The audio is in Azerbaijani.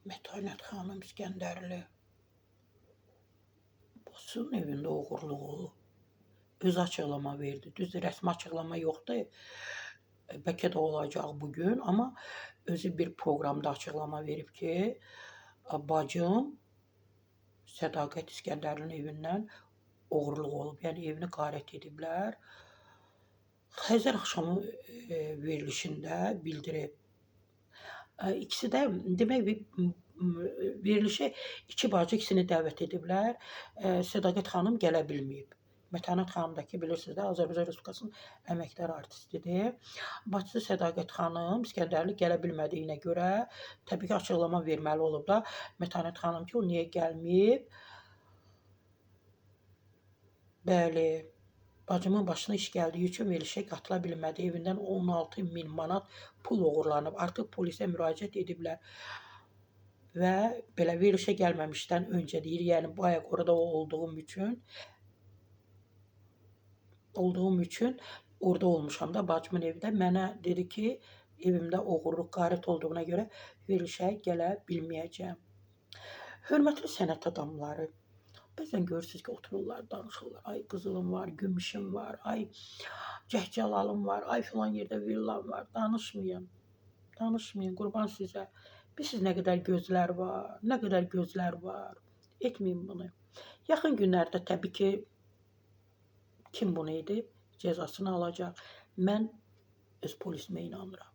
Mətanət xanım İskəndərli Bacısının evində oğurluq olub. Öz açıqlama verdi. Düzdür, rəsmi açıqlama yoxdur. Bəlkə də olacaq bugün, amma özü bir proqramda açıqlama verib ki, bacım Sədaqət İskəndərlinin evindən oğurluq olub. Yəni evini qarət ediblər. Xəzər axşamı verilişində bildirib. İkisi də demək verilişə iki bacı ikisini dəvət ediblər. Sədaqət xanım gələ bilməyib. Mətanət xanım da ki, bilirsiniz də, Azərbaycan Respublikasının əməkdar artistidir. Bacısı Sədaqət xanım İskəndərli gələ bilmədiyinə görə təbii ki, açıqlama verməli olub da. Mətanət xanım ki, o niyə gəlməyib? Bəli, bacımın başına iş gəldiyi üçün verilişə qatıla bilmədi. Evindən 16.000 manat pul oğurlanıb. Artıq polisə müraciət ediblər. Və belə verilişə gəlməmişdən öncə deyir, yəni bayaq orada olduğum üçün orada olmuşam da bacımın evdə. Mənə dedi ki, evimdə oğurluq qarət olduğuna görə verilişə gələ bilməyəcəm. Hörmətli sənət adamları, bəzən görürsünüz ki, otururlar, danışırlar. Ay qızılım var, gümüşüm var, ay cəhcəlalım var, ay filan yerdə villam var. Danışmayın, qurban sizə. Bilirsiniz nə qədər gözlər var, etməyin bunu. Yaxın günlərdə təbii ki, kim bunu edib, cəzasını alacaq. Mən öz polisimə inanıram.